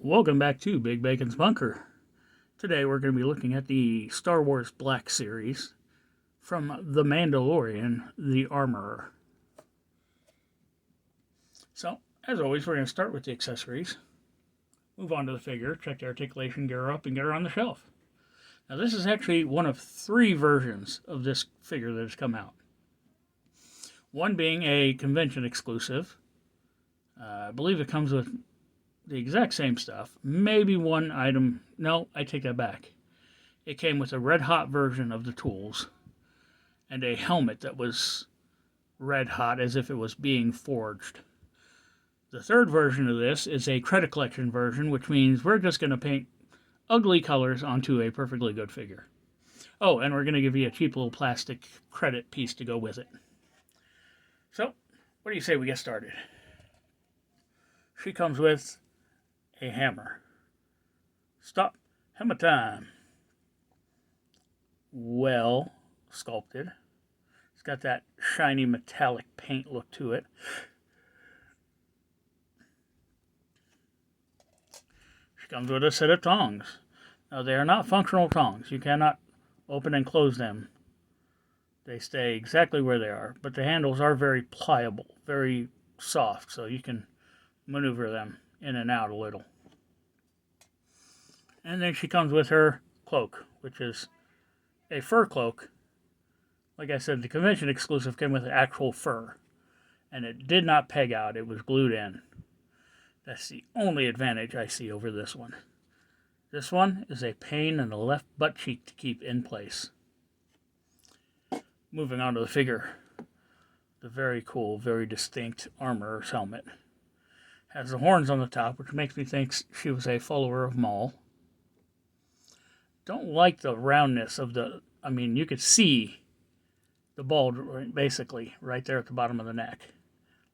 Welcome back to Big Bacon's Bunker. Today we're going to be looking at the Star Wars Black Series from The Mandalorian, The Armorer. So, as always, we're going to start with the accessories, move on to the figure, check the articulation, get her up, and get her on the shelf. Now, this is actually one of 3 versions of this figure that has come out. One being a convention exclusive. I believe it comes with the exact same stuff. Maybe one item. No, I take that back. It came with a red hot version of the tools and a helmet that was red hot as if it was being forged. The third version of this is a credit collection version, which means we're just going to paint ugly colors onto a perfectly good figure. Oh, and we're going to give you a cheap little plastic credit piece to go with it. So, what do you say we get started? She comes with a hammer. Stop. Hammer time. Well sculpted. It's got that shiny metallic paint look to it. She comes with a set of tongs. Now, they are not functional tongs. You cannot open and close them. They stay exactly where they are, but the handles are very pliable, very soft, so you can maneuver them in and out a little. And then she comes with her cloak, which is a fur cloak. Like I said, the convention exclusive came with actual fur, and it did not peg out. It was glued in. That's the only advantage I see over this one. This one is a pain in the left butt cheek to keep in place. Moving on to the figure. The very cool, very distinct Armorer's helmet. Has the horns on the top, which makes me think she was a follower of Maul. Don't like the roundness of the... you could see the bulge, basically, right there at the bottom of the neck.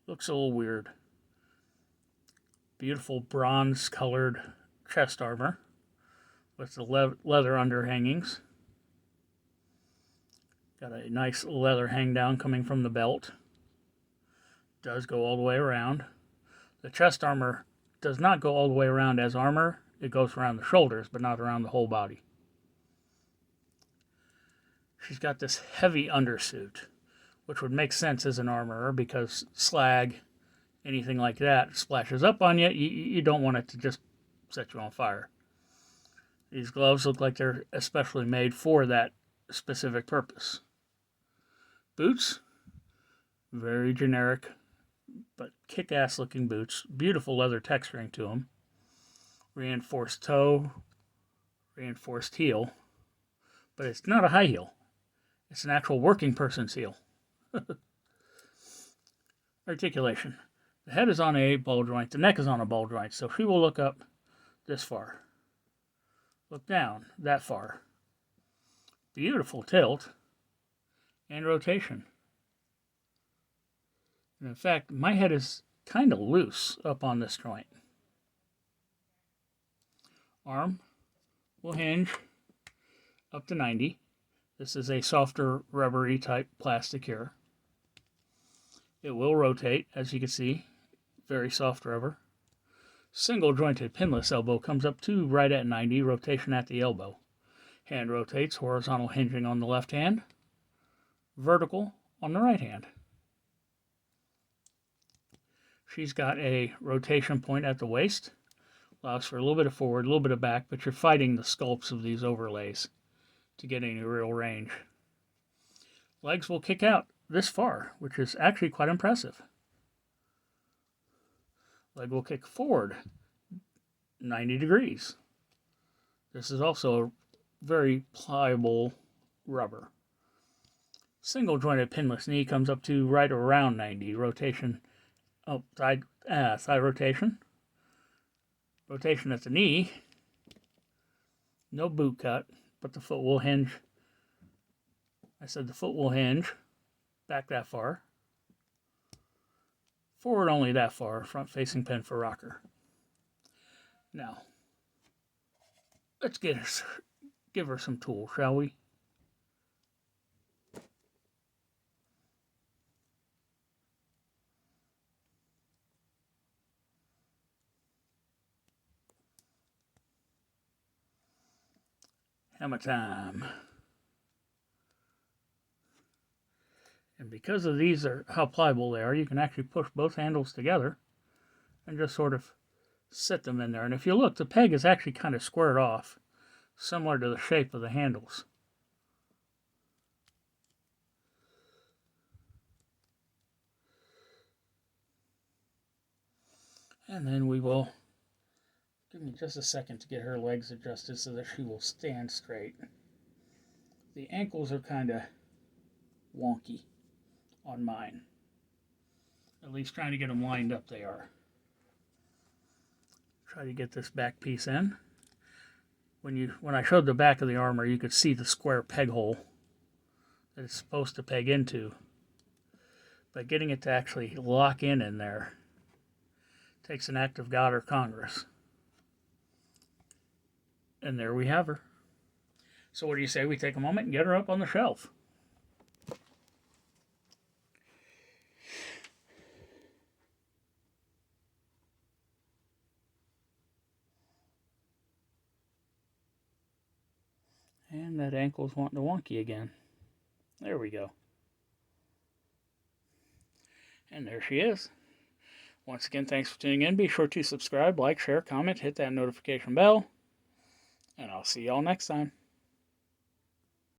Looks a little weird. Beautiful bronze-colored chest armor with the leather underhangings. Got a nice leather hang-down coming from the belt. Does go all the way around. The chest armor does not go all the way around as armor. It goes around the shoulders, but not around the whole body. She's got this heavy undersuit, which would make sense as an armorer because slag, anything like that, splashes up on you. You don't want it to just set you on fire. These gloves look like they're especially made for that specific purpose. Boots, very generic, but kick-ass looking boots. Beautiful leather texturing to them. Reinforced toe, reinforced heel, but it's not a high heel. It's an actual working person's heel. Articulation. The head is on a ball joint. The neck is on a ball joint. So she will look up this far. Look down that far. Beautiful tilt and rotation. And in fact, my head is kind of loose up on this joint. Arm will hinge up to 90. This is a softer, rubbery type plastic here. It will rotate, as you can see. Very soft rubber. Single jointed pinless elbow comes up to right at 90, rotation at the elbow. Hand rotates, horizontal hinging on the left hand, vertical on the right hand. She's got a rotation point at the waist. Allows for a little bit of forward, a little bit of back, but you're fighting the sculpts of these overlays to get any real range. Legs will kick out this far, which is actually quite impressive. Leg will kick forward 90 degrees. This is also a very pliable rubber. Single jointed pinless knee comes up to right around 90. Rotation, side rotation. Rotation at the knee. No boot cut, but the foot will hinge. I said the foot will hinge back that far. Forward only that far, front facing pin for rocker. Now, let's give her some tools, shall we? Hammer time. And because of these are how pliable they are, you can actually push both handles together and just sort of set them in there. And if you look, the peg is actually kind of squared off, similar to the shape of the handles. And then we will, give me just a second to get her legs adjusted so that she will stand straight. The ankles are kind of wonky on mine. At least trying to get them lined up they are. Try to get this back piece in. When I showed the back of the armor, you could see the square peg hole that it's supposed to peg into. But getting it to actually lock in there takes an act of God or Congress. And there we have her. So what do you say we take a moment and get her up on the shelf? And that ankle's wanting to wonky again. There we go. And there she is. Once again, thanks for tuning in. Be sure to subscribe, like, share, comment, hit that notification bell. And I'll see y'all next time.